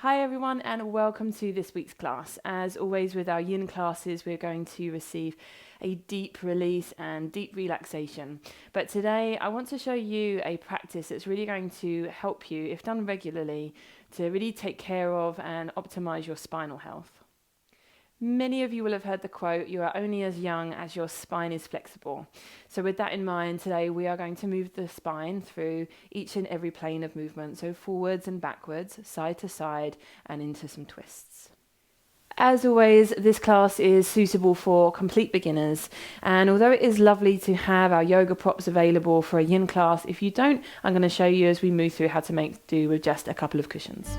Hi everyone and welcome to this week's class. As always with our Yin classes, we're going to receive a deep release and deep relaxation. But today I want to show you a practice that's really going to help you, if done regularly, to really take care of and optimize your spinal health. Many of you will have heard the quote, "You are only as young as your spine is flexible." So with that in mind, today we are going to move the spine through each and every plane of movement. So forwards and backwards, side to side, and into some twists. As always, this class is suitable for complete beginners. And although it is lovely to have our yoga props available for a Yin class, if you don't, I'm going to show you as we move through how to make do with just a couple of cushions.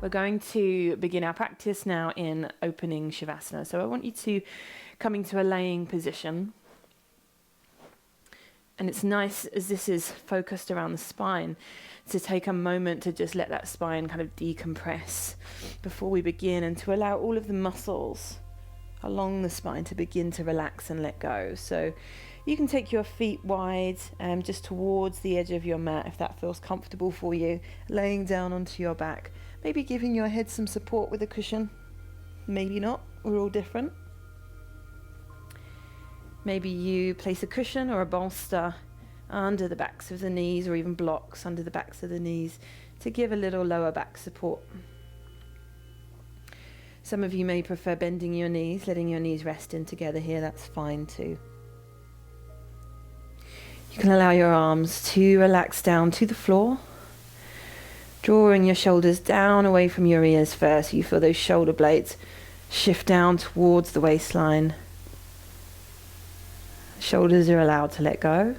We're going to begin our practice now in opening shavasana. So I want you to come into a laying position. And it's nice, as this is focused around the spine, to take a moment to just let that spine kind of decompress before we begin, and to allow all of the muscles along the spine to begin to relax and let go. So you can take your feet wide, just towards the edge of your mat if that feels comfortable for you, laying down onto your back. Maybe giving your head some support with a cushion. Maybe not. We're all different. Maybe you place a cushion or a bolster under the backs of the knees, or even blocks under the backs of the knees to give a little lower back support. Some of you may prefer bending your knees, letting your knees rest in together here. That's fine too. You can allow your arms to relax down to the floor, drawing your shoulders down away from your ears first. You feel those shoulder blades shift down towards the waistline. Shoulders are allowed to let go.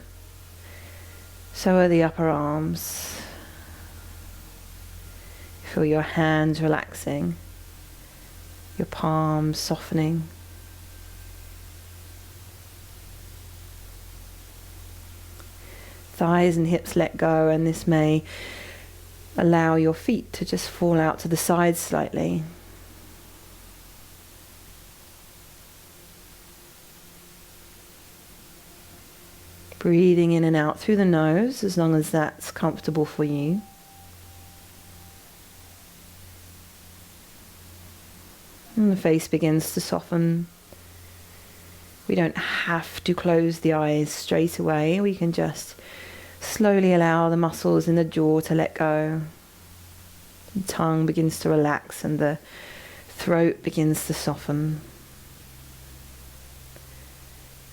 So are the upper arms. Feel your hands relaxing, your palms softening. Thighs and hips let go, and this may allow your feet to just fall out to the sides slightly. Breathing in and out through the nose, as long as that's comfortable for you. And the face begins to soften. We don't have to close the eyes straight away. We can just slowly allow the muscles in the jaw to let go. The tongue begins to relax and the throat begins to soften.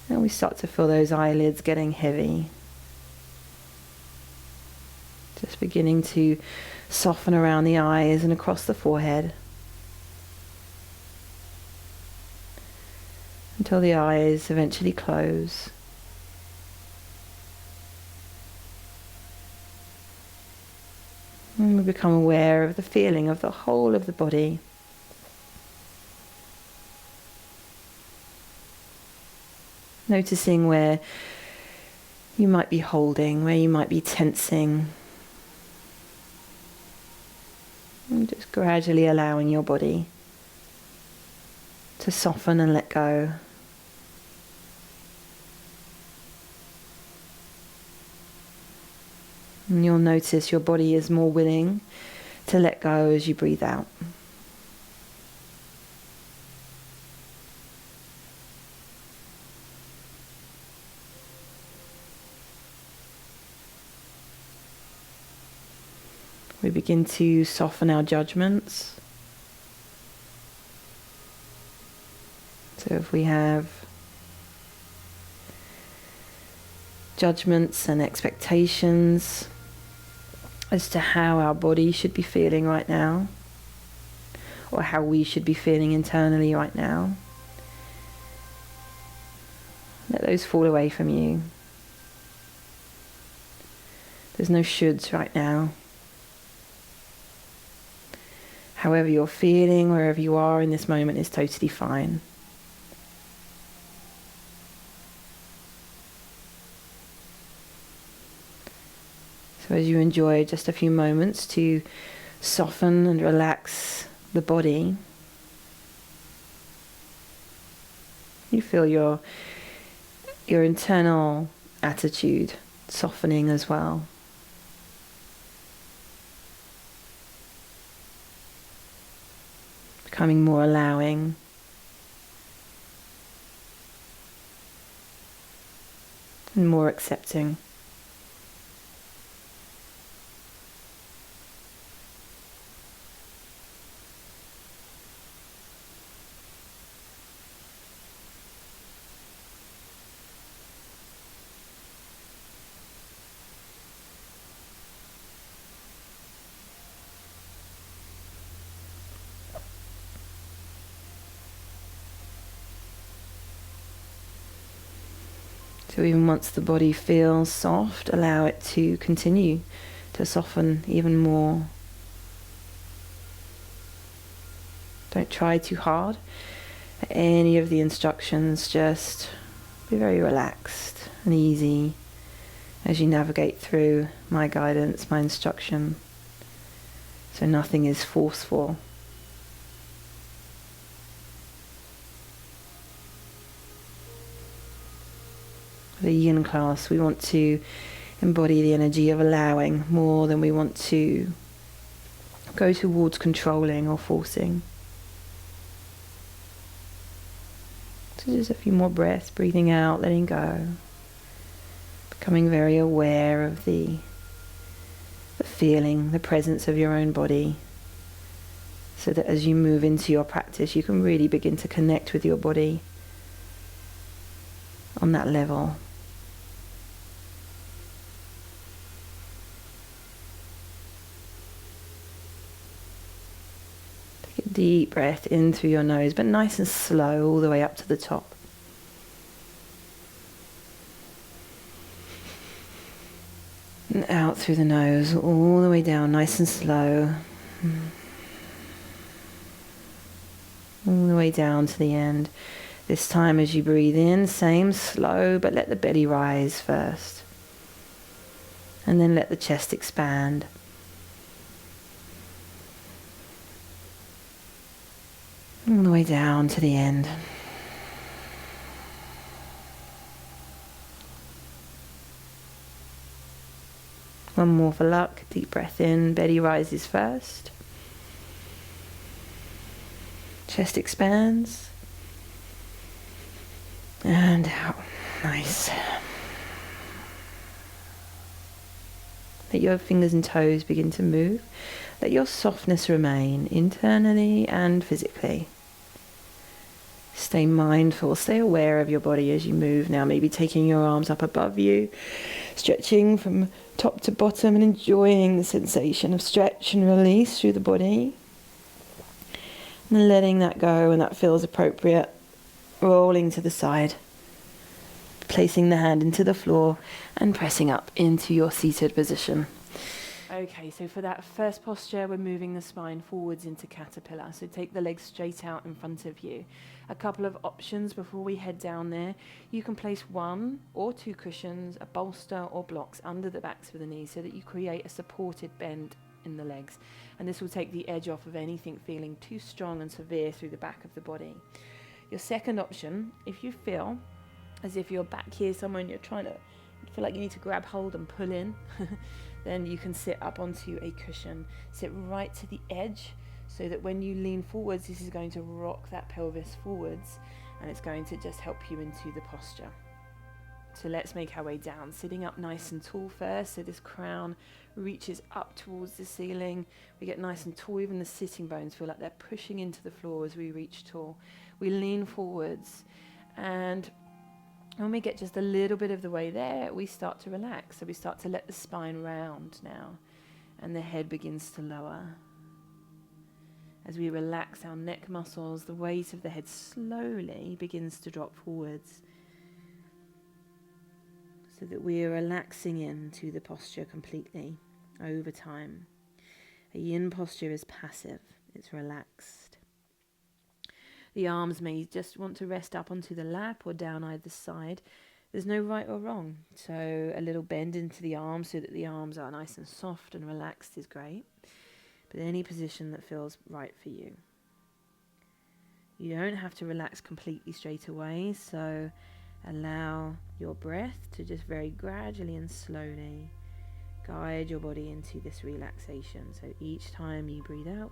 And we start to feel those eyelids getting heavy. Just beginning to soften around the eyes and across the forehead, until the eyes eventually close. And we become aware of the feeling of the whole of the body. Noticing where you might be holding, where you might be tensing. And just gradually allowing your body to soften and let go. And you'll notice your body is more willing to let go as you breathe out. We begin to soften our judgments. So if we have judgments and expectations as to how our body should be feeling right now, or how we should be feeling internally right now, let those fall away from you. There's no shoulds right now. However you're feeling, wherever you are in this moment, is totally fine. So as you enjoy just a few moments to soften and relax the body, you feel your internal attitude softening as well. Becoming more allowing. And more accepting. So even once the body feels soft, allow it to continue to soften even more. Don't try too hard at any of the instructions, just be very relaxed and easy as you navigate through my guidance, my instruction. So nothing is forceful. The Yin class, we want to embody the energy of allowing more than we want to go towards controlling or forcing. So just a few more breaths, breathing out, letting go, becoming very aware of the feeling, the presence of your own body, so that as you move into your practice, you can really begin to connect with your body on that level. Take a deep breath in through your nose, but nice and slow all the way up to the top. And out through the nose, all the way down, nice and slow. All the way down to the end. This time as you breathe in, same, slow, but let the belly rise first. And then let the chest expand. All the way down to the end. One more for luck. Deep breath in, belly rises first. Chest expands. And out. Nice. Let your fingers and toes begin to move. Let your softness remain internally and physically. Stay mindful, stay aware of your body as you move now, maybe taking your arms up above you, stretching from top to bottom and enjoying the sensation of stretch and release through the body. And then letting that go when that feels appropriate, rolling to the side, placing the hand into the floor and pressing up into your seated position. Okay, so for that first posture, we're moving the spine forwards into caterpillar. So take the legs straight out in front of you. A couple of options before we head down there. You can place 1 or 2 cushions, a bolster or blocks under the backs of the knees so that you create a supported bend in the legs. And this will take the edge off of anything feeling too strong and severe through the back of the body. Your second option, if you feel as if you're back here somewhere and you feel like you need to grab hold and pull in, then you can sit up onto a cushion. Sit right to the edge so that when you lean forwards, this is going to rock that pelvis forwards and it's going to just help you into the posture. So let's make our way down, sitting up nice and tall first, so this crown reaches up towards the ceiling. We get nice and tall, even the sitting bones feel like they're pushing into the floor as we reach tall. We lean forwards, and when we get just a little bit of the way there, we start to relax. So we start to let the spine round now, and the head begins to lower. As we relax our neck muscles, the weight of the head slowly begins to drop forwards, so that we are relaxing into the posture completely over time. A yin posture is passive, it's relaxed. The arms may just want to rest up onto the lap or down either side. There's no right or wrong. So a little bend into the arms so that the arms are nice and soft and relaxed is great. But any position that feels right for you. You don't have to relax completely straight away, so allow your breath to just very gradually and slowly guide your body into this relaxation. So each time you breathe out,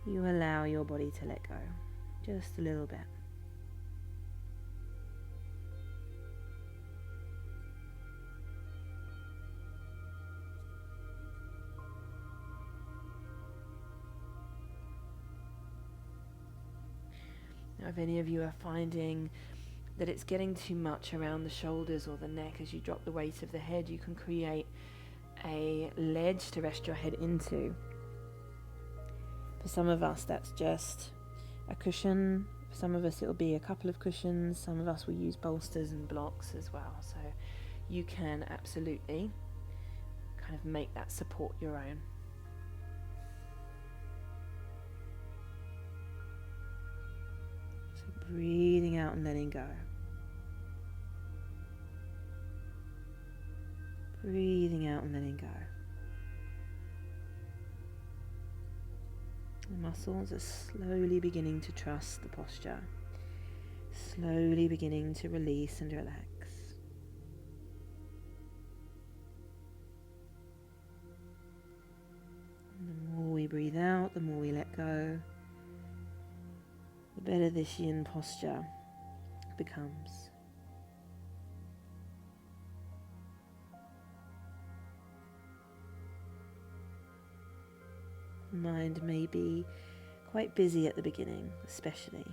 you allow your body to let go, just a little bit. Now, if any of you are finding that it's getting too much around the shoulders or the neck as you drop the weight of the head, you can create a ledge to rest your head into. For some of us, that's just a cushion. For some of us, it'll be a couple of cushions. Some of us will use bolsters and blocks as well. So you can absolutely kind of make that support your own. Breathing out and letting go. Breathing out and letting go. The muscles are slowly beginning to trust the posture. Slowly beginning to release and relax. And the more we breathe out, the more we let go, the better this yin posture becomes. The mind may be quite busy at the beginning, especially.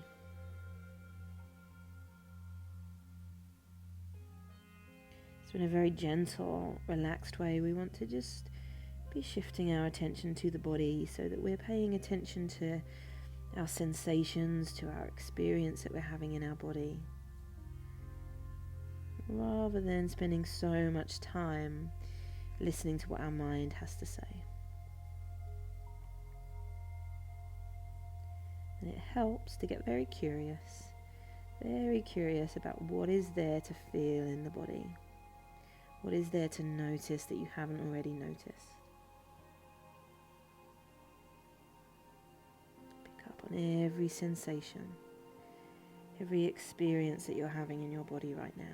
So in a very gentle, relaxed way, we want to just be shifting our attention to the body so that we're paying attention to our sensations, to our experience that we're having in our body, rather than spending so much time listening to what our mind has to say. And it helps to get very curious about what is there to feel in the body, what is there to notice that you haven't already noticed. On every sensation, every experience that you're having in your body right now.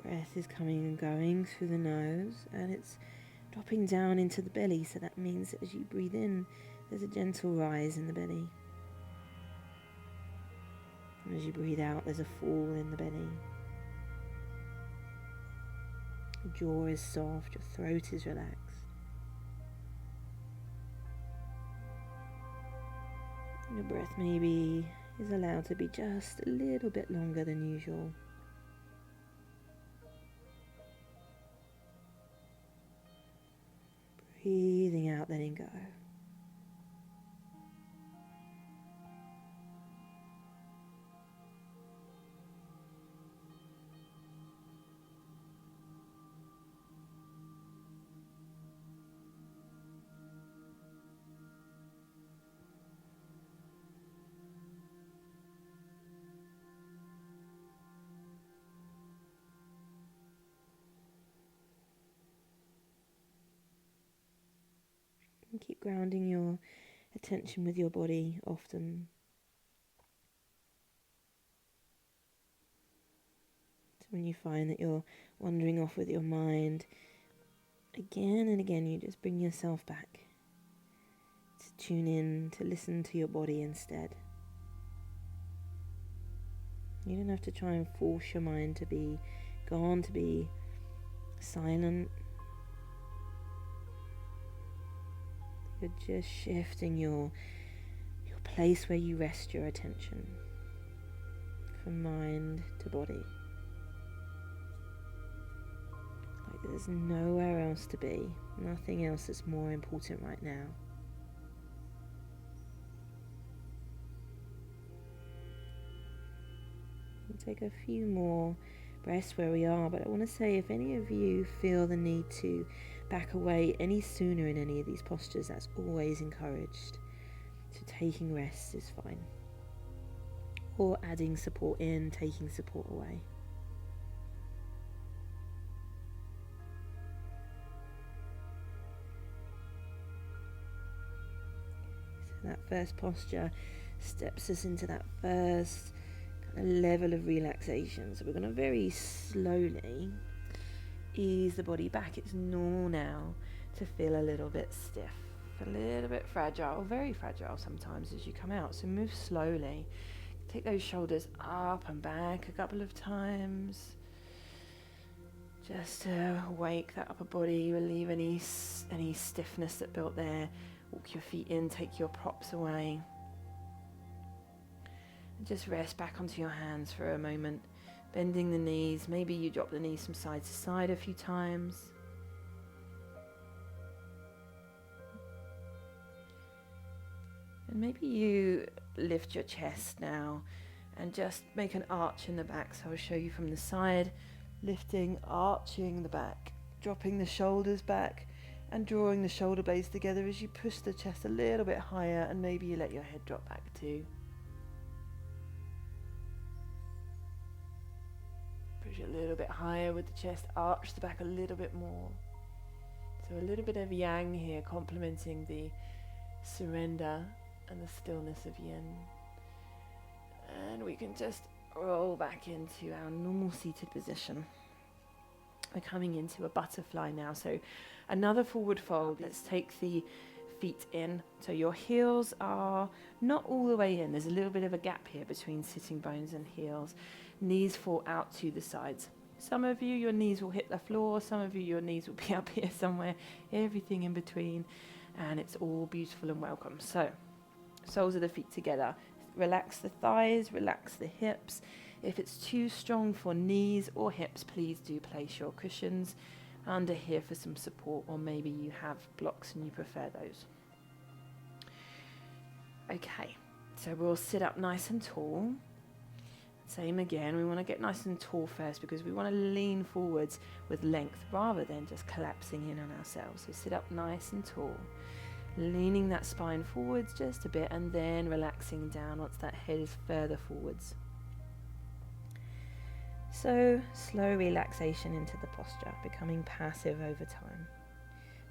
Breath is coming and going through the nose, and it's dropping down into the belly, so that means that as you breathe in, there's a gentle rise in the belly. And as you breathe out, there's a fall in the belly. Your jaw is soft, your throat is relaxed. Your breath maybe is allowed to be just a little bit longer than usual. Breathing out, letting go. And keep grounding your attention with your body often. So when you find that you're wandering off with your mind, again and again you just bring yourself back to tune in, to listen to your body instead. You don't have to try and force your mind to be gone, to be silent. You're just shifting your place where you rest your attention from mind to body. Like There's nowhere else to be, nothing else that's more important right now. We'll take a few more breaths where we are, but I want to say if any of you feel the need to back away any sooner in any of these postures, that's always encouraged. So taking rest is fine. Or adding support in, taking support away. So that first posture steps us into that first kind of level of relaxation. So we're going to very slowly ease the body back. It's normal now to feel a little bit stiff, a little bit fragile, very fragile sometimes as you come out. So move slowly. Take those shoulders up and back a couple of times, just to wake that upper body, relieve any stiffness that built there. Walk your feet in, take your props away. And just rest back onto your hands for a moment, bending the knees. Maybe you drop the knees from side to side a few times. And maybe you lift your chest now and just make an arch in the back. So I'll show you from the side, lifting, arching the back, dropping the shoulders back and drawing the shoulder blades together as you push the chest a little bit higher, and maybe you let your head drop back too. Push it a little bit higher with the chest, arch the back a little bit more. So a little bit of yang here, complementing the surrender and the stillness of yin. And we can just roll back into our normal seated position. We're coming into a butterfly now. So another forward fold. Let's take the feet in. So your heels are not all the way in. There's a little bit of a gap here between sitting bones and heels. Knees fall out to the sides. Some of you, your knees will hit the floor. Some of you, your knees will be up here somewhere. Everything in between. And it's all beautiful and welcome. So soles of the feet together. Relax the thighs, relax the hips. If it's too strong for knees or hips, please do place your cushions under here for some support, or maybe you have blocks and you prefer those. Okay, so we'll sit up nice and tall. Same again, we want to get nice and tall first because we want to lean forwards with length rather than just collapsing in on ourselves. So sit up nice and tall, leaning that spine forwards just a bit and then relaxing down once that head is further forwards. So slow relaxation into the posture, becoming passive over time.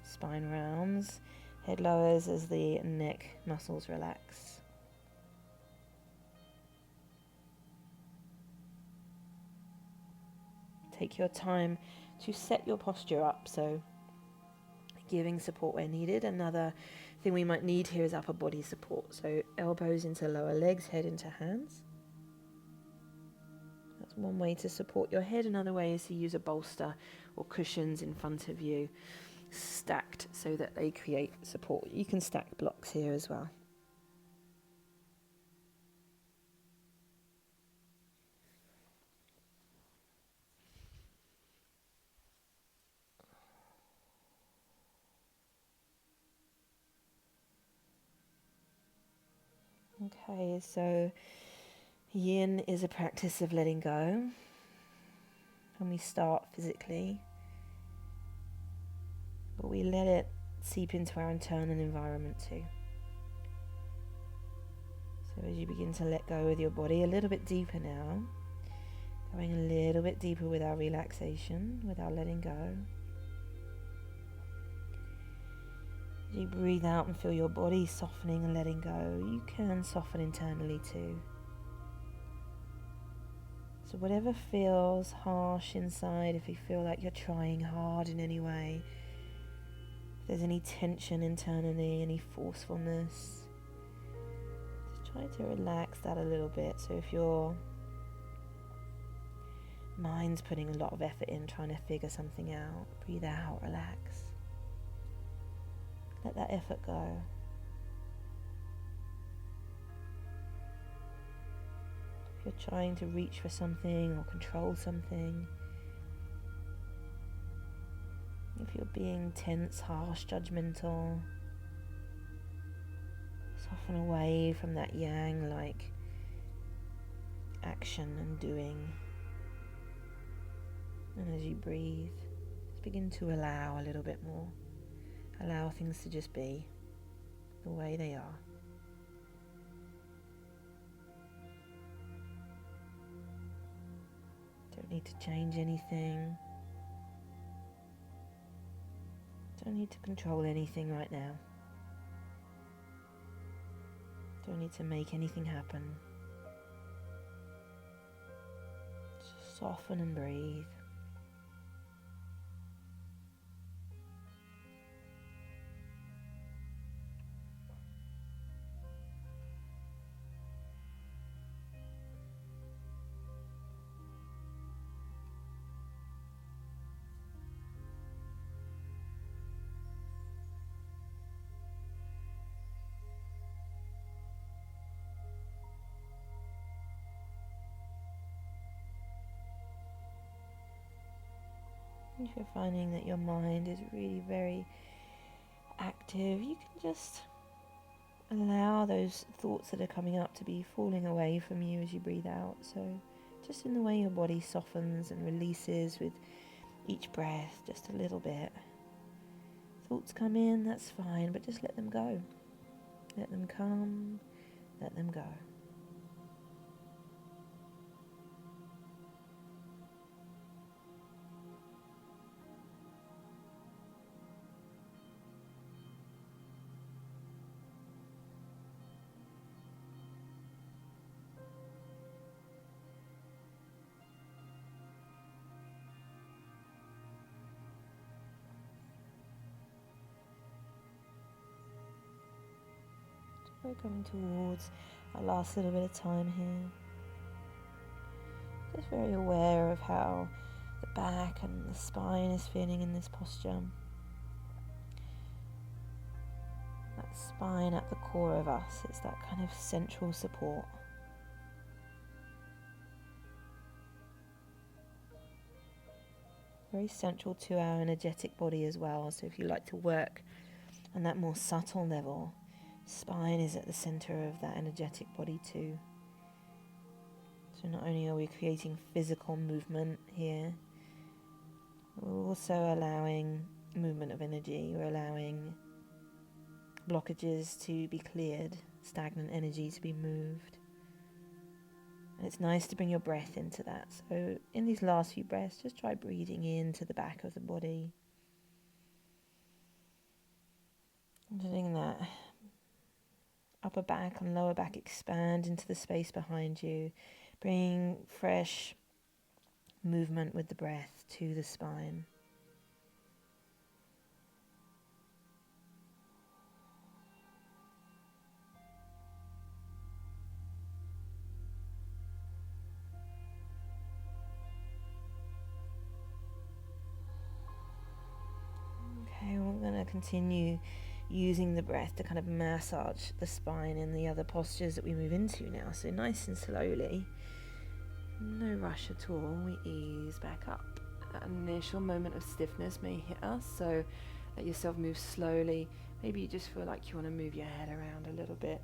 Spine rounds, head lowers as the neck muscles relax. Take your time to set your posture up, so giving support where needed. Another thing we might need here is upper body support, so elbows into lower legs, head into hands. That's one way to support your head. Another way is to use a bolster or cushions in front of you, stacked so that they create support. You can stack blocks here as well. Okay, so Yin is a practice of letting go, and we start physically, but we let it seep into our internal environment too. So as you begin to let go with your body a little bit deeper now, going a little bit deeper with our relaxation, with our letting go. As you breathe out and feel your body softening and letting go, you can soften internally too. So whatever feels harsh inside, if you feel like you're trying hard in any way, if there's any tension internally, any forcefulness, just try to relax that a little bit. So if your mind's putting a lot of effort in trying to figure something out, breathe out, relax. Let that effort go. If you're trying to reach for something or control something, being tense, harsh, judgmental. Soften away from that yang-like action and doing. And as you breathe, just begin to allow a little bit more. Allow things to just be the way they are. Don't need to change anything. Don't need to control anything right now. Don't need to make anything happen. Just soften and breathe. If you're finding that your mind is really very active, you can just allow those thoughts that are coming up to be falling away from you as you breathe out. So just in the way your body softens and releases with each breath, just a little bit. Thoughts come in, that's fine, but just let them go. Let them come, let them go. We're coming towards our last little bit of time here. Just very aware of how the back and the spine is feeling in this posture. That spine at the core of us, it's that kind of central support. Very central to our energetic body as well. So if you like to work on that more subtle level, spine is at the center of that energetic body too. So not only are we creating physical movement here, we're also allowing movement of energy. We're allowing blockages to be cleared, stagnant energy to be moved. And it's nice to bring your breath into that. So in these last few breaths, just try breathing into the back of the body. Letting that upper back and lower back expand into the space behind you. Bring fresh movement with the breath to the spine. Okay, we're going to continue using the breath to kind of massage the spine in the other postures that we move into now. So nice and slowly, no rush at all, we ease back up. That initial moment of stiffness may hit us, so let yourself move slowly. Maybe you just feel like you want to move your head around a little bit.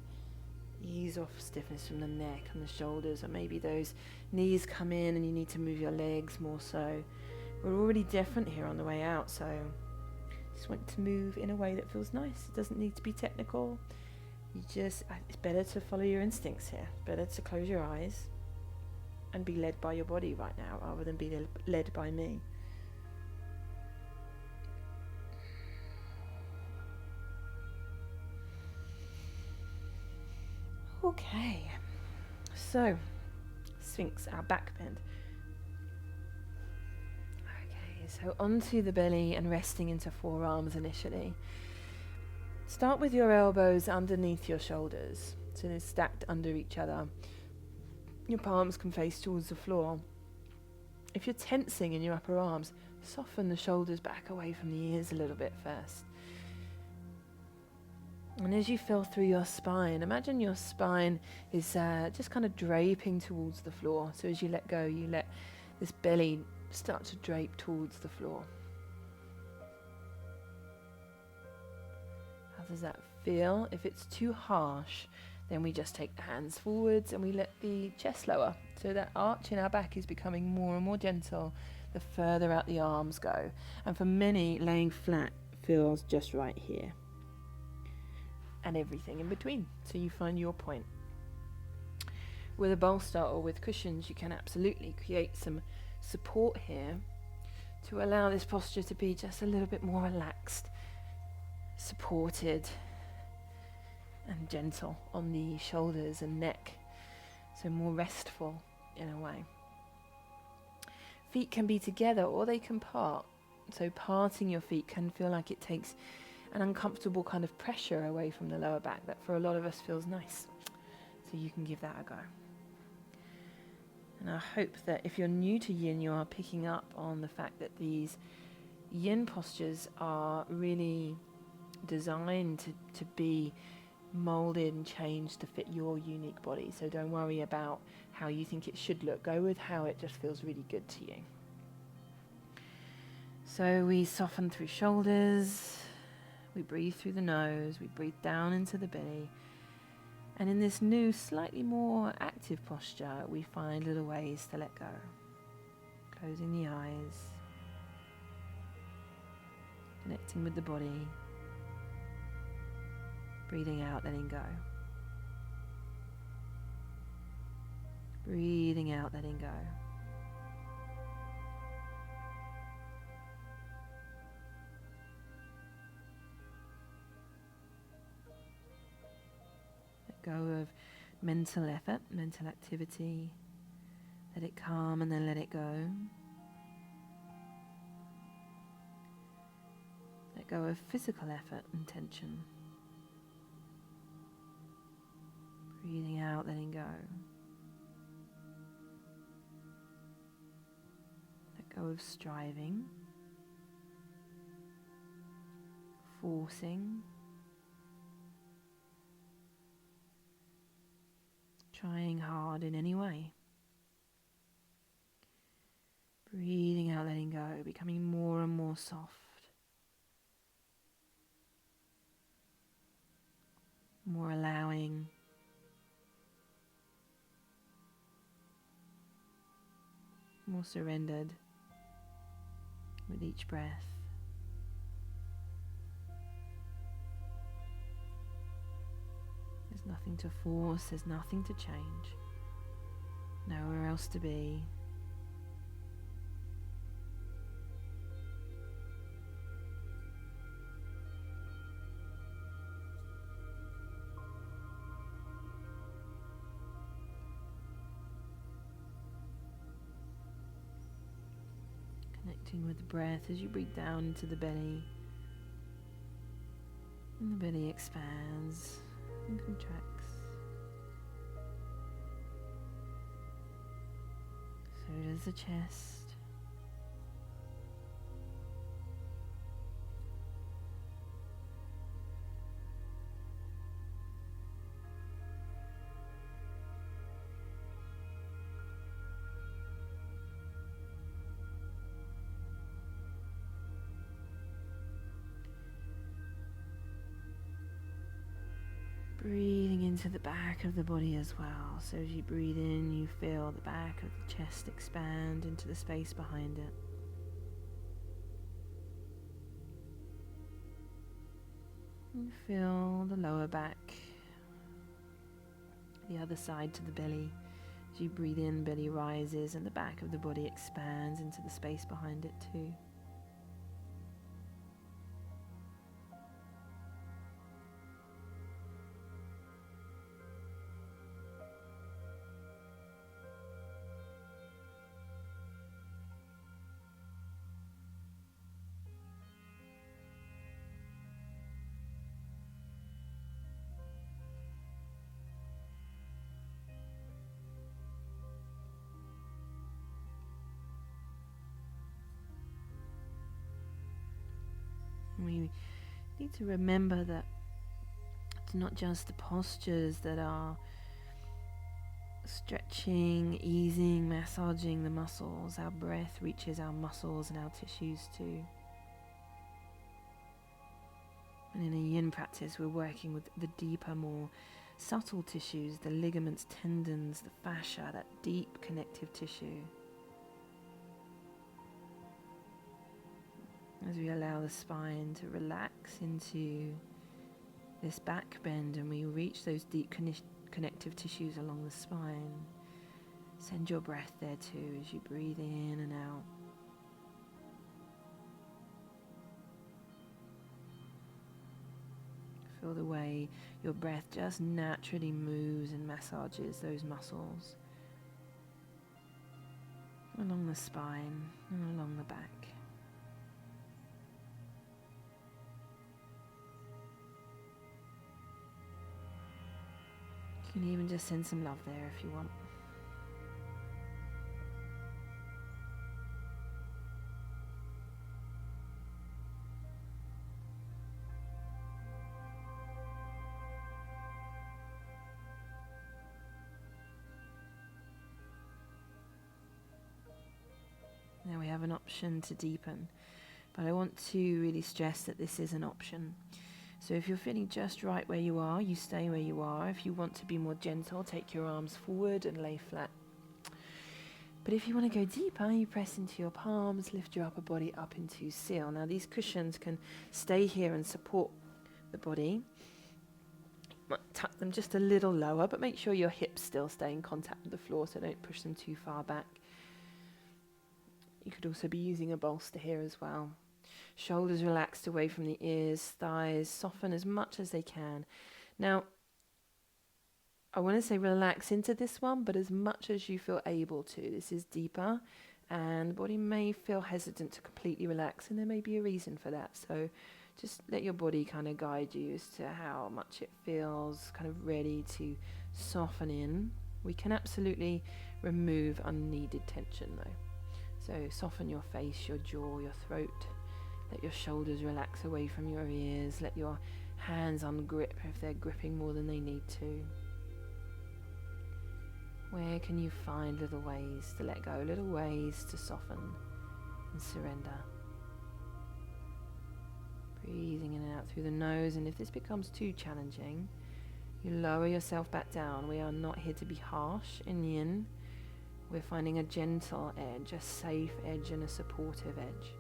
Ease off stiffness from the neck and the shoulders, or maybe those knees come in and you need to move your legs more so. We're already different here on the way out, so just want to move in a way that feels nice. It doesn't need to be technical. It's better to follow your instincts here. Better to close your eyes and be led by your body right now rather than be led by me. Okay, so Sphinx, our back bend. So onto the belly and resting into forearms initially. Start with your elbows underneath your shoulders, so they're stacked under each other. Your palms can face towards the floor. If you're tensing in your upper arms, soften the shoulders back away from the ears a little bit first. And as you feel through your spine, imagine your spine is just kind of draping towards the floor. So as you let go, you let this belly start to drape towards the floor. does that feel? If it's too harsh, then we just take the hands forwards and we let the chest lower. So that arch in our back is becoming more and more gentle the further out the arms go. And for many, laying flat feels just right here. And everything in between. So you find your point. With a bolster or with cushions, you can absolutely create some support here to allow this posture to be just a little bit more relaxed, supported and gentle on the shoulders and neck, so more restful in a way. Feet can be together or they can part, so parting your feet can feel like it takes an uncomfortable kind of pressure away from the lower back that for a lot of us feels nice, so you can give that a go. And I hope that if you're new to Yin, you are picking up on the fact that these Yin postures are really designed to be molded and changed to fit your unique body. So don't worry about how you think it should look. Go with how it just feels really good to you. So we soften through shoulders, we breathe through the nose, we breathe down into the belly. And in this new, slightly more active posture, we find little ways to let go. Closing the eyes, connecting with the body, breathing out, letting go. Breathing out, letting go. Let go of mental effort, mental activity. Let it come and then let it go. Let go of physical effort and tension. Breathing out, letting go. Let go of striving, forcing, trying hard in any way. Breathing out, letting go, becoming more and more soft. More allowing. More surrendered with each breath. There's nothing to force, there's nothing to change. Nowhere else to be. Connecting with the breath as you breathe down into the belly. And the belly expands and contracts. So does the chest. Breathing into the back of the body as well. So as you breathe in, you feel the back of the chest expand into the space behind it. You feel the lower back, the other side to the belly. As you breathe in, belly rises and the back of the body expands into the space behind it too. We need to remember that it's not just the postures that are stretching, easing, massaging the muscles. Our breath reaches our muscles and our tissues too. And in a yin practice, we're working with the deeper, more subtle tissues, the ligaments, tendons, the fascia, that deep connective tissue. As we allow the spine to relax into this back bend and we reach those deep connective tissues along the spine, send your breath there too as you breathe in and out. Feel the way your breath just naturally moves and massages those muscles along the spine and along the back. You can even just send some love there if you want. Now we have an option to deepen, but I want to really stress that this is an option. So if you're feeling just right where you are, you stay where you are. If you want to be more gentle, take your arms forward and lay flat. But if you want to go deeper, you press into your palms, lift your upper body up into seal. Now these cushions can stay here and support the body. You might tuck them just a little lower, but make sure your hips still stay in contact with the floor, so don't push them too far back. You could also be using a bolster here as well. Shoulders relaxed away from the ears, thighs soften as much as they can. Now, I want to say relax into this one, but as much as you feel able to. This is deeper, and the body may feel hesitant to completely relax, and there may be a reason for that. So just let your body kind of guide you as to how much it feels kind of ready to soften in. We can absolutely remove unneeded tension though. So soften your face, your jaw, your throat. Let your shoulders relax away from your ears. Let your hands ungrip if they're gripping more than they need to. Where can you find little ways to let go, little ways to soften and surrender? Breathing in and out through the nose, and if this becomes too challenging, you lower yourself back down. We are not here to be harsh in yin. We're finding a gentle edge, a safe edge and a supportive edge,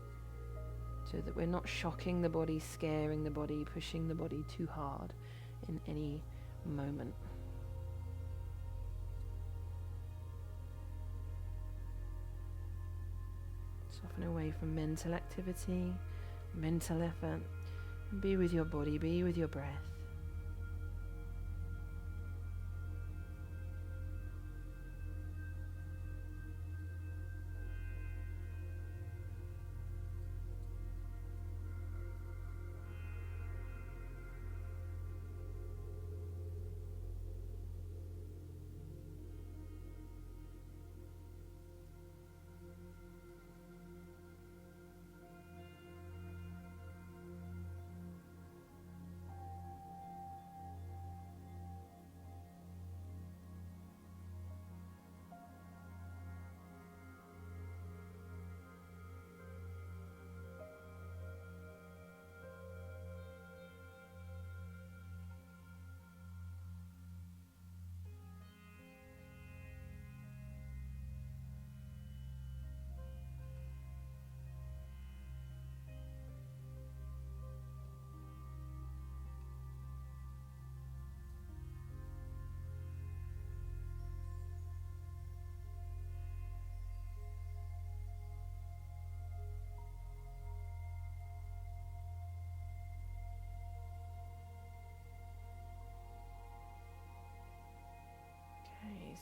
so that we're not shocking the body, scaring the body, pushing the body too hard in any moment. Soften away from mental activity, mental effort, and be with your body, be with your breath.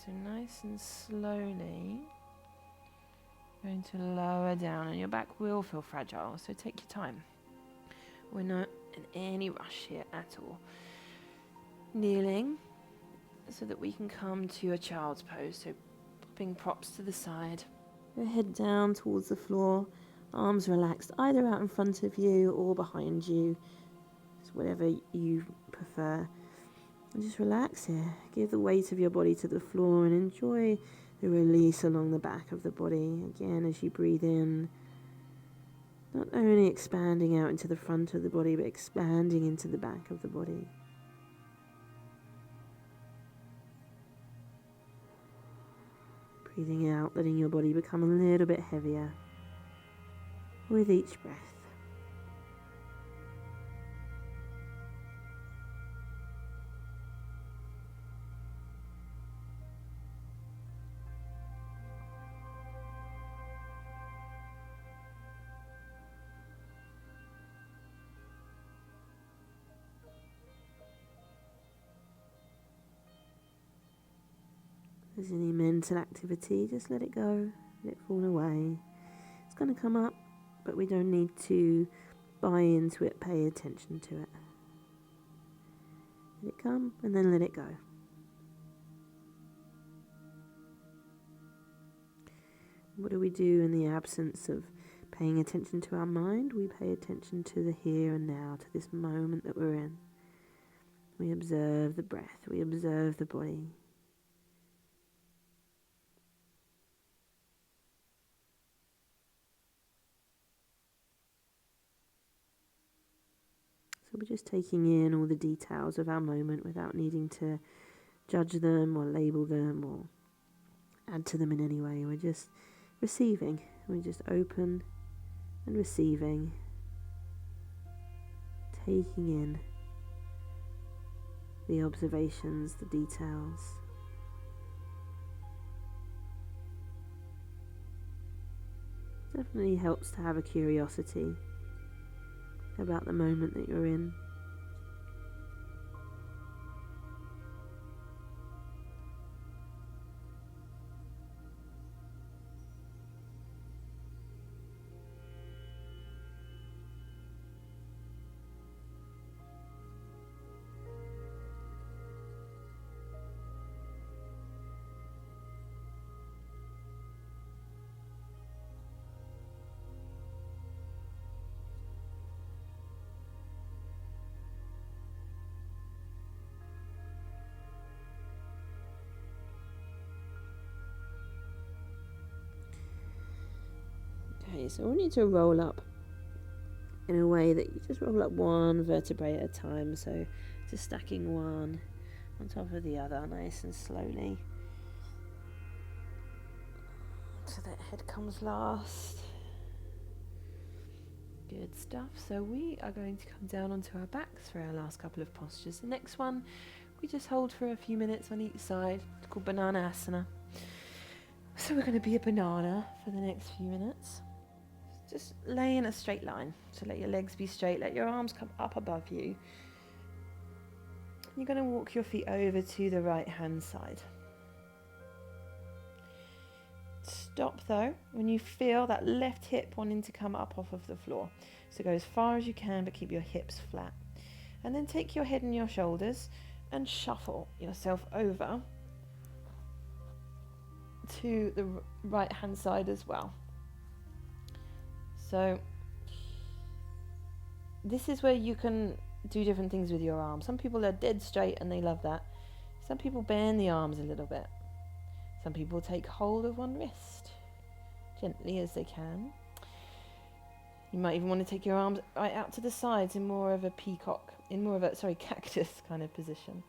So nice and slowly going to lower down, and your back will feel fragile, so take your time. We're not in any rush here at all. Kneeling so that we can come to a child's pose, so popping props to the side, your head down towards the floor, arms relaxed either out in front of you or behind you, it's whatever you prefer. And just relax here. Give the weight of your body to the floor and enjoy the release along the back of the body. Again, as you breathe in, Not only expanding out into the front of the body, but expanding into the back of the body. Breathing out, letting your body become a little bit heavier with each breath. If there's any mental activity, just let it go, let it fall away. It's going to come up, but we don't need to buy into it, pay attention to it. Let it come and then let it go. What do we do in the absence of paying attention to our mind? We pay attention to the here and now, to this moment that we're in. We observe the breath, we observe the body. So we're just taking in all the details of our moment without needing to judge them or label them or add to them in any way. We're just receiving. We're just open and receiving, taking in the observations, the details. Definitely helps to have a curiosity about the moment that you're in. Okay, so I want you to roll up in a way that you just roll up one vertebrae at a time. So just stacking one on top of the other, nice and slowly. So that head comes last. Good stuff. So we are going to come down onto our backs for our last couple of postures. The next one, we just hold for a few minutes on each side. It's called banana asana. So we're going to be a banana for the next few minutes. Just lay in a straight line. So let your legs be straight. Let your arms come up above you. You're going to walk your feet over to the right hand side. Stop though when you feel that left hip wanting to come up off of the floor. So go as far as you can, but keep your hips flat. And then take your head and your shoulders and shuffle yourself over to the right hand side as well. So this is where you can do different things with your arms. Some people are dead straight and they love that. Some people bend the arms a little bit. Some people take hold of one wrist gently as they can. You might even want to take your arms right out to the sides in more of a cactus kind of position.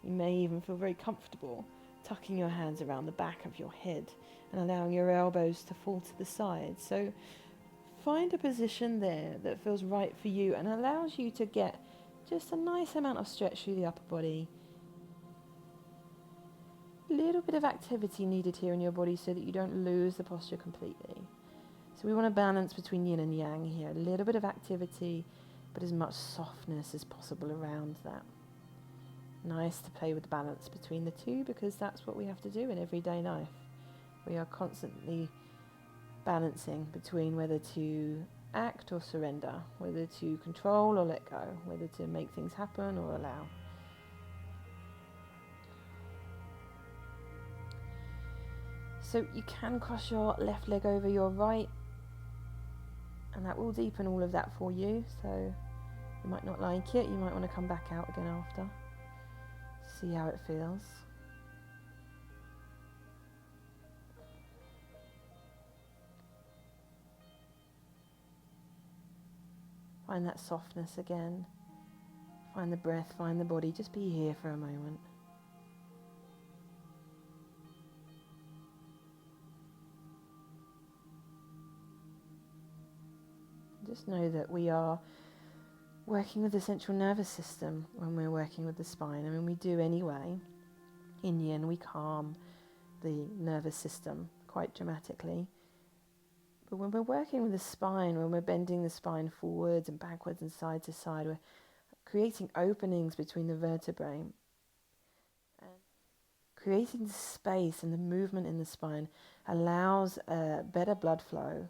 You may even feel very comfortable tucking your hands around the back of your head and allowing your elbows to fall to the side. So find a position there that feels right for you and allows you to get just a nice amount of stretch through the upper body. A little bit of activity needed here in your body so that you don't lose the posture completely. So we want to balance between yin and yang here. A little bit of activity, but as much softness as possible around that. Nice to play with the balance between the two, because that's what we have to do in everyday life. We are constantly balancing between whether to act or surrender, whether to control or let go, whether to make things happen or allow. So you can cross your left leg over your right, and that will deepen all of that for you. So you might not like it, you might want to come back out again after. See how it feels. Find that softness again. Find the breath, find the body. Just be here for a moment. Just know that we are working with the central nervous system when we're working with the spine. I mean, we do anyway. In Yin, we calm the nervous system quite dramatically. But when we're working with the spine, when we're bending the spine forwards and backwards and side to side, we're creating openings between the vertebrae. And creating the space and the movement in the spine allows a better blood flow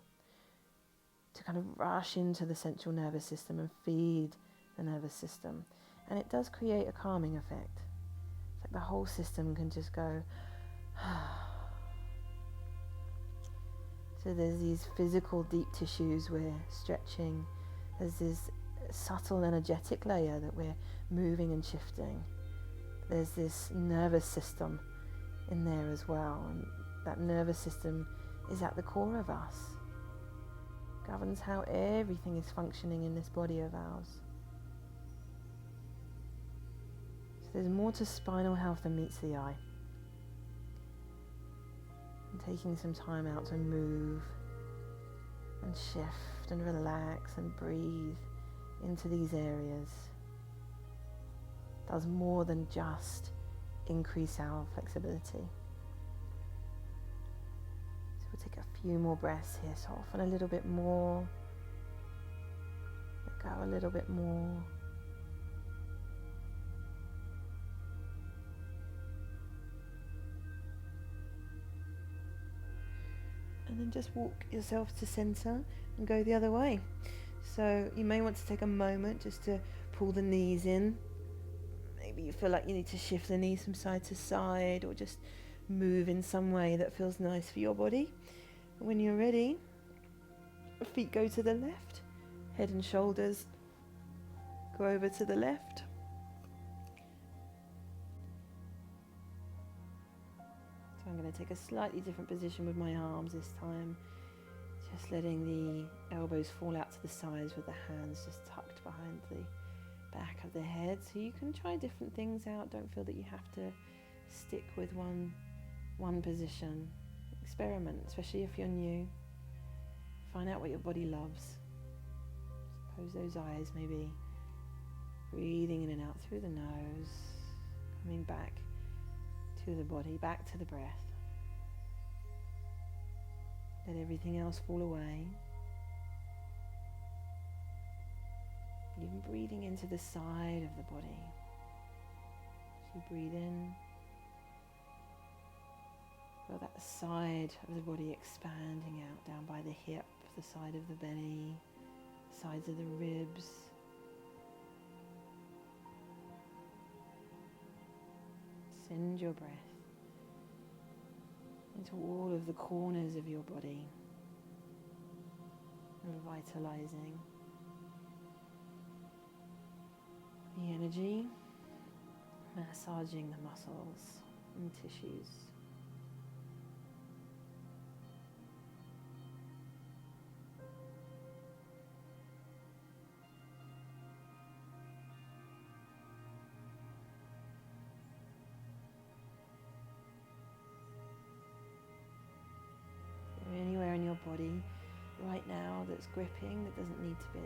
to kind of rush into the central nervous system and feed the nervous system. And it does create a calming effect. It's like the whole system can just go. So there's these physical deep tissues we're stretching. There's this subtle energetic layer that we're moving and shifting. There's this nervous system in there as well. And that nervous system is at the core of us. Governs how everything is functioning in this body of ours. So there's more to spinal health than meets the eye. And taking some time out to move and shift and relax and breathe into these areas does more than just increase our flexibility. We'll take a few more breaths here, soften a little bit more, let go a little bit more. And then just walk yourself to center and go the other way. So you may want to take a moment just to pull the knees in. Maybe you feel like you need to shift the knees from side to side, or just move in some way that feels nice for your body. When you're ready, feet go to the left, head and shoulders go over to the left. So I'm going to take a slightly different position with my arms this time, just letting the elbows fall out to the sides with the hands just tucked behind the back of the head. So you can try different things out. Don't feel that you have to stick with one position. Experiment, especially if you're new. Find out what your body loves. Close those eyes, maybe breathing in and out through the nose, coming back to the body, back to the breath. Let everything else fall away. Even breathing into the side of the body. As you breathe in, feel that side of the body expanding out, down by the hip, the side of the belly, sides of the ribs. Send your breath into all of the corners of your body, revitalizing the energy, massaging the muscles and tissues. Anywhere in your body right now that's gripping that doesn't need to be.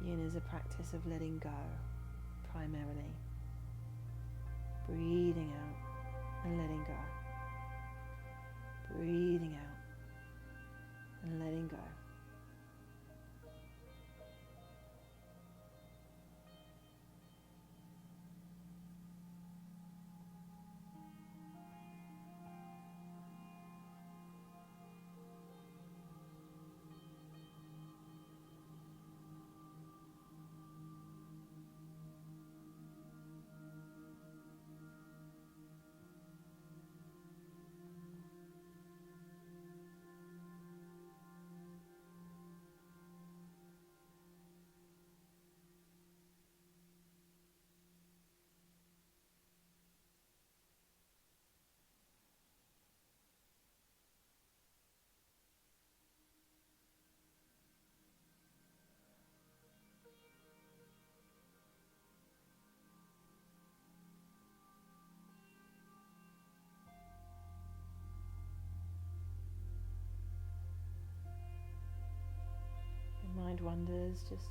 Yin is a practice of letting go, primarily. Breathing out and letting go. Breathing out and letting go. mind wanders, just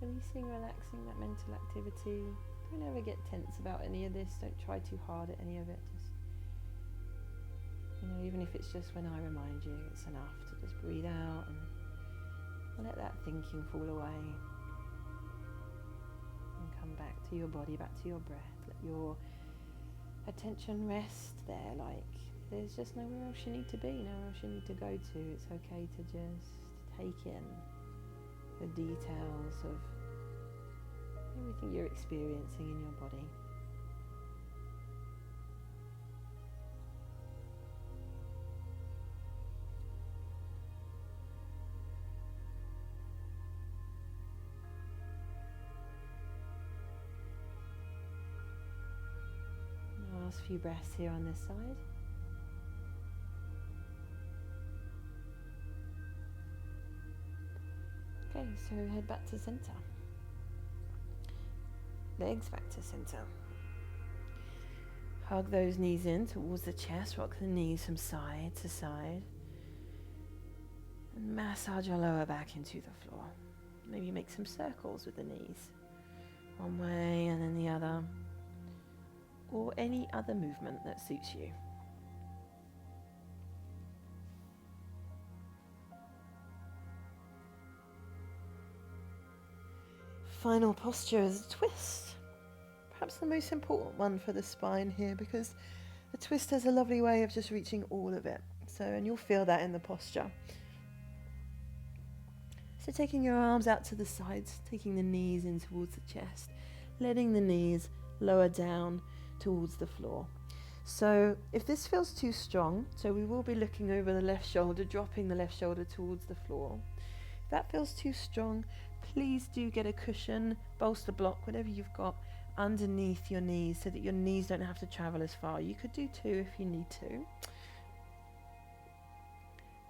releasing, relaxing that mental activity. Don't ever get tense about any of this. Don't try too hard at any of it. Just, even if it's just when I remind you, it's enough to just breathe out and let that thinking fall away. And come back to your body, back to your breath. Let your attention rest there, like there's just nowhere else you need to be, nowhere else you need to go to. It's okay to just take in the details of everything you're experiencing in your body. Last few breaths here on this side. Okay, so head back to center. Legs back to center. Hug those knees in towards the chest. Rock the knees from side to side. And massage your lower back into the floor. Maybe make some circles with the knees. One way and then the other. Or any other movement that suits you. Final posture is a twist. Perhaps the most important one for the spine here, because the twist has a lovely way of just reaching all of it. And you'll feel that in the posture. So taking your arms out to the sides, taking the knees in towards the chest, letting the knees lower down towards the floor. So if this feels too strong, so we will be looking over the left shoulder, dropping the left shoulder towards the floor. If that feels too strong, please do get a cushion, bolster block, whatever you've got underneath your knees so that your knees don't have to travel as far. You could do two if you need to.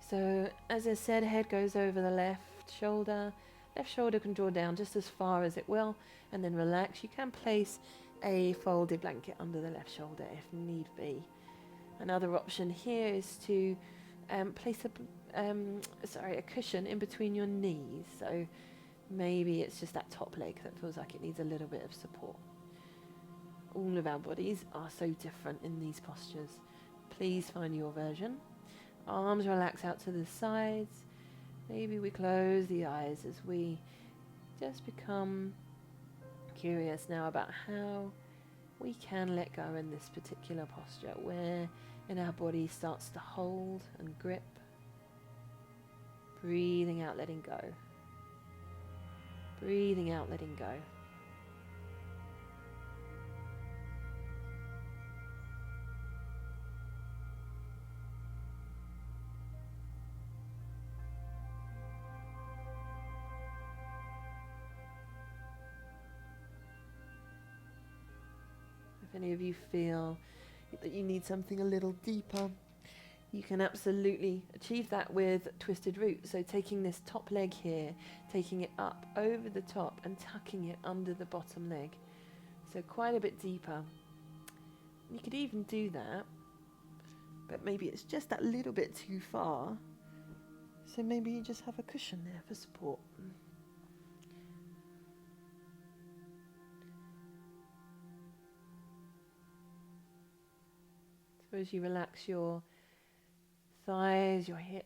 So as I said, head goes over the left shoulder. Left shoulder can draw down just as far as it will, and then relax. You can place a folded blanket under the left shoulder if need be. Another option here is to place a cushion in between your knees. So maybe it's just that top leg that feels like it needs a little bit of support. All of our bodies are so different in these postures. Please find your version. Arms relax out to the sides. Maybe we close the eyes as we just become curious now about how we can let go in this particular posture, where in our body starts to hold and grip. Breathing out, letting go. Breathing out, letting go. If any of you feel that you need something a little deeper, you can absolutely achieve that with twisted root. So taking this top leg here, taking it up over the top and tucking it under the bottom leg. So quite a bit deeper. You could even do that, but maybe it's just that little bit too far. So maybe you just have a cushion there for support. So as you relax your thighs, your hips,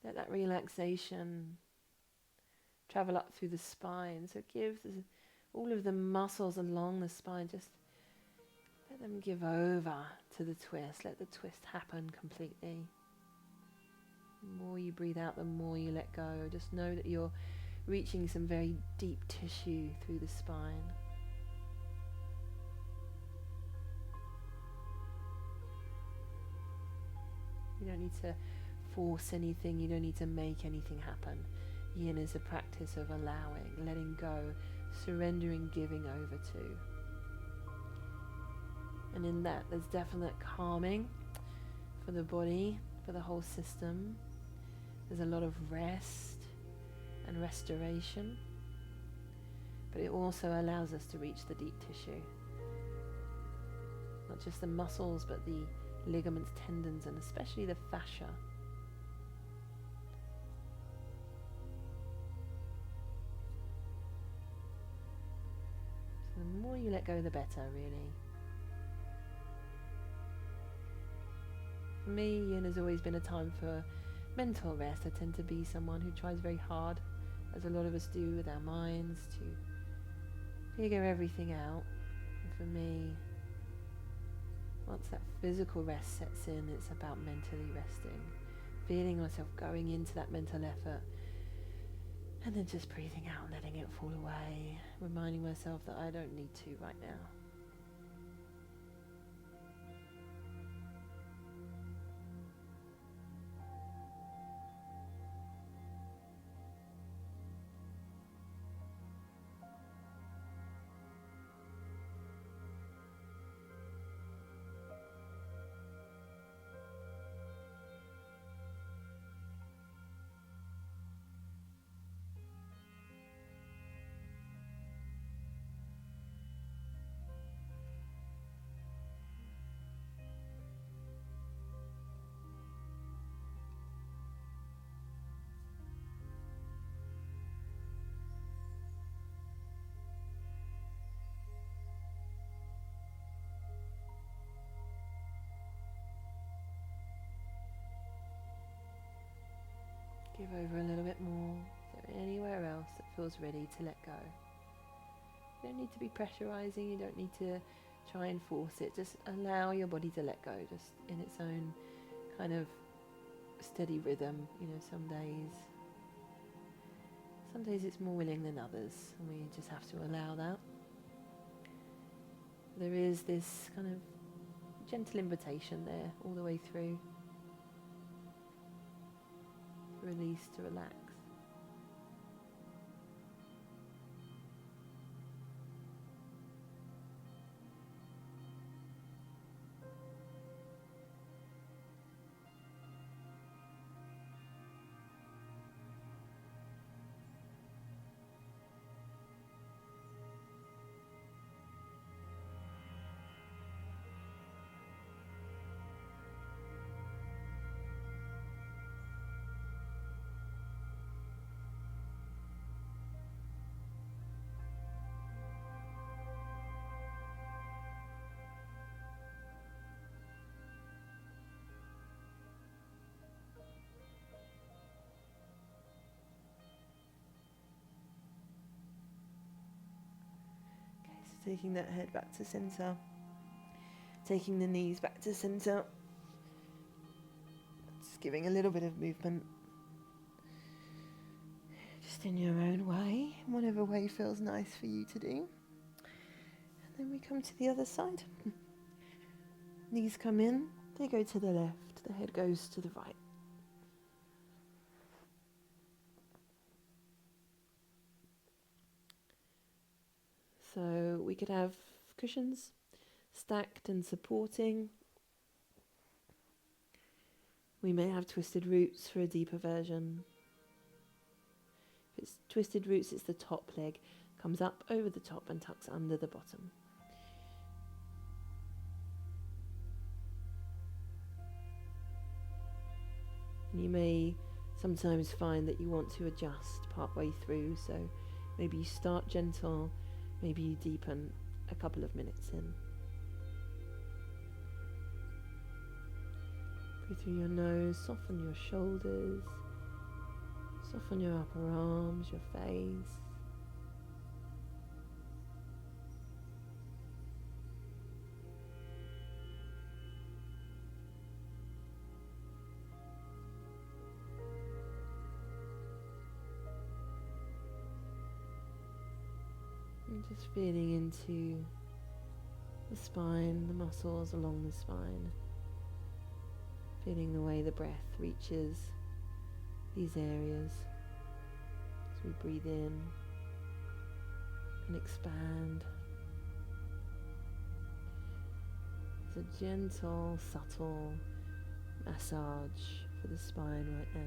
let that relaxation travel up through the spine. So give all of the muscles along the spine, just let them give over to the twist. Let the twist happen completely. The more you breathe out, the more you let go. Just know that you're reaching some very deep tissue through the spine. You don't need to force anything. You don't need to make anything happen. Yin is a practice of allowing, letting go, surrendering, giving over to. And in that, there's definite calming for the body, for the whole system. There's a lot of rest and restoration. But it also allows us to reach the deep tissue. Not just the muscles, but the ligaments, tendons, and especially the fascia. The more you let go, the better, really. For me, yin has always been a time for mental rest. I tend to be someone who tries very hard, as a lot of us do with our minds, to figure everything out. And for me, once that physical rest sets in, it's about mentally resting, feeling myself going into that mental effort, and then just breathing out, letting it fall away, reminding myself that I don't need to right now. Give over a little bit more. Is there anywhere else that feels ready to let go? You don't need to be pressurizing, you don't need to try and force it. Just allow your body to let go, just in its own kind of steady rhythm. Some days it's more willing than others, and we just have to allow that. There is this kind of gentle invitation there all the way through. Release, to relax. Taking that head back to center, taking the knees back to center, just giving a little bit of movement, just in your own way, whatever way feels nice for you to do. And then we come to the other side. Knees come in, they go to the left, the head goes to the right. So we could have cushions stacked and supporting. We may have twisted roots for a deeper version. If it's twisted roots, it's the top leg, comes up over the top and tucks under the bottom. And you may sometimes find that you want to adjust partway through, so maybe you start gentle, maybe you deepen a couple of minutes in. Breathe through your nose, soften your shoulders, soften your upper arms, your face. And just feeling into the spine, the muscles along the spine. Feeling the way the breath reaches these areas as we breathe in and expand. It's a gentle, subtle massage for the spine right now.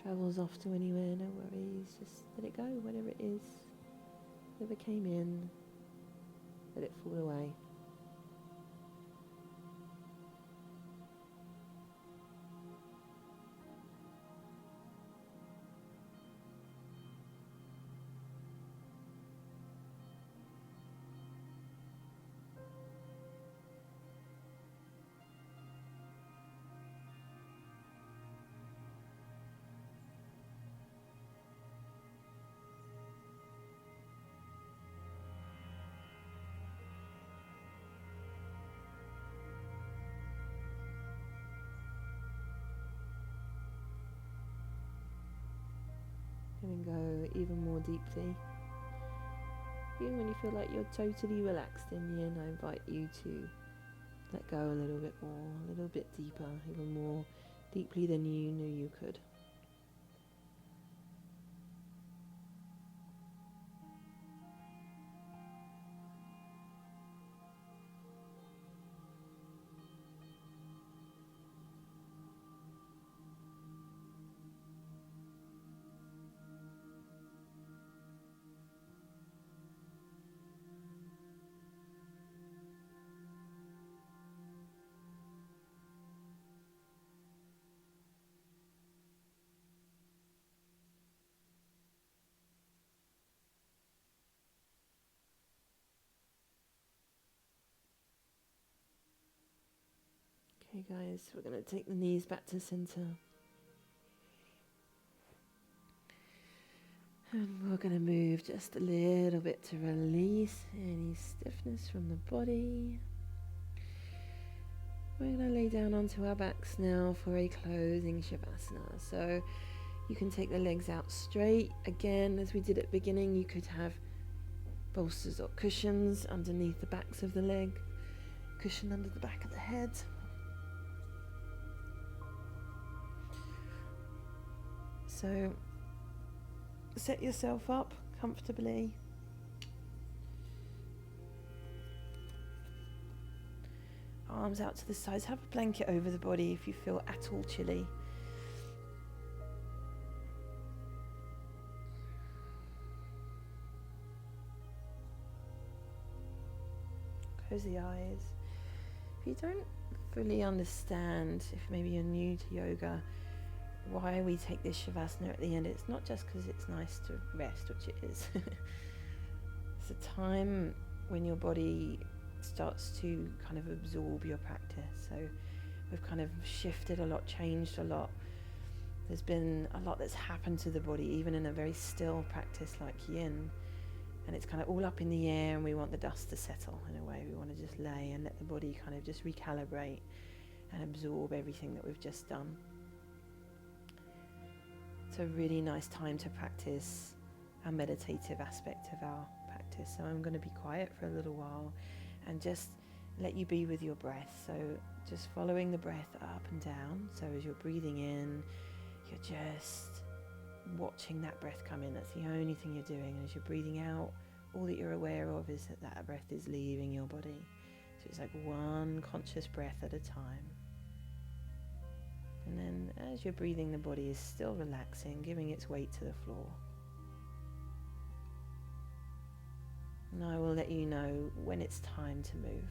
travels off to anywhere, no worries. Just let it go, whatever it is. Whatever came in, let it fall away. And go even more deeply. Even when you feel like you're totally relaxed in Yin, I invite you to let go a little bit more, a little bit deeper, even more deeply than you knew you could. Okay guys, we're going to take the knees back to center. And we're going to move just a little bit to release any stiffness from the body. We're going to lay down onto our backs now for a closing shavasana. So you can take the legs out straight. Again, as we did at the beginning, you could have bolsters or cushions underneath the backs of the leg, cushion under the back of the head. So set yourself up comfortably. Arms out to the sides. Have a blanket over the body if you feel at all chilly. Close the eyes. If you don't fully understand, if maybe you're new to yoga, why we take this shavasana at the end, it's not just because it's nice to rest, which it is. It's a time when your body starts to kind of absorb your practice. So we've kind of shifted a lot, changed a lot. There's been a lot that's happened to the body, even in a very still practice like Yin. And it's kind of all up in the air, and we want the dust to settle in a way. We want to just lay and let the body kind of just recalibrate and absorb everything that we've just done. It's a really nice time to practice our meditative aspect of our practice. So I'm going to be quiet for a little while and just let you be with your breath. So just following the breath up and down. So as you're breathing in, you're just watching that breath come in. That's the only thing you're doing. And as you're breathing out, all that you're aware of is that that breath is leaving your body. So it's like one conscious breath at a time. And then as you're breathing, the body is still relaxing, giving its weight to the floor. And I will let you know when it's time to move.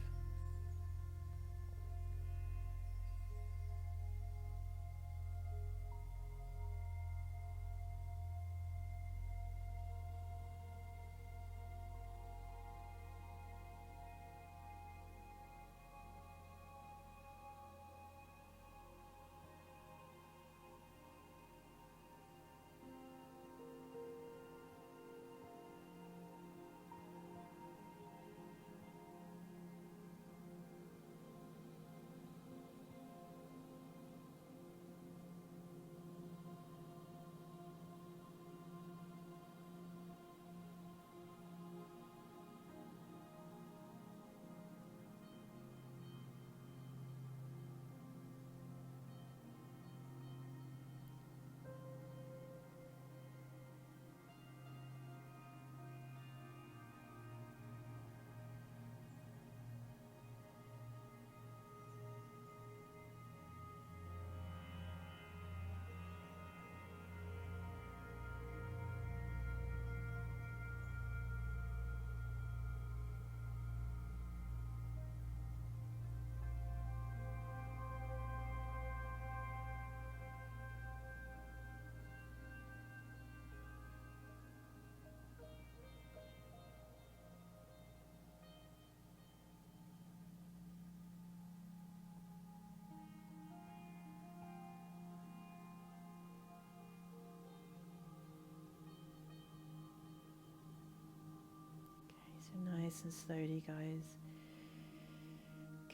and slowly, guys,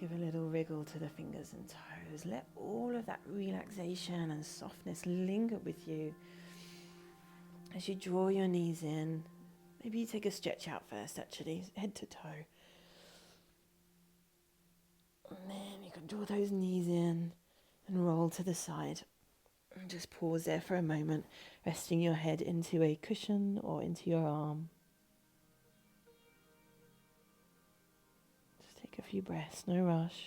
give a little wriggle to the fingers and toes. Let all of that relaxation and softness linger with you as you draw your knees in. Maybe you take a stretch out first, actually, head to toe. And then you can draw those knees in and roll to the side. And just pause there for a moment, resting your head into a cushion or into your arm. Just take a few breaths, no rush.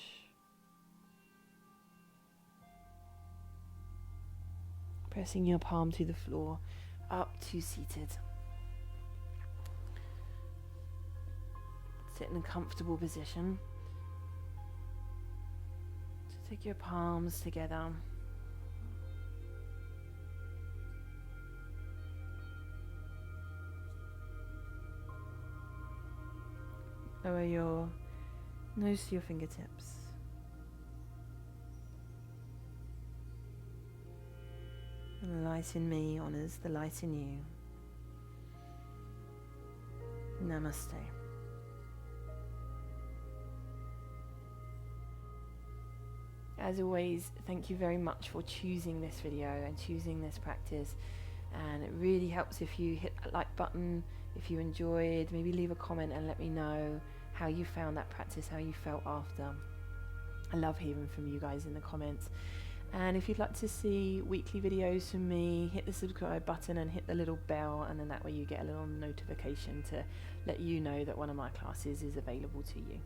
Pressing your palm to the floor, up to seated. Sit in a comfortable position. Just take your palms together. Lower your nose to your fingertips. And the light in me honors the light in you. Namaste. As always, thank you very much for choosing this video and choosing this practice. And it really helps if you hit that like button, if you enjoyed. Maybe leave a comment and let me know how you found that practice, how you felt after. I love hearing from you guys in the comments. And if you'd like to see weekly videos from me, hit the subscribe button and hit the little bell, and then that way you get a little notification to let you know that one of my classes is available to you.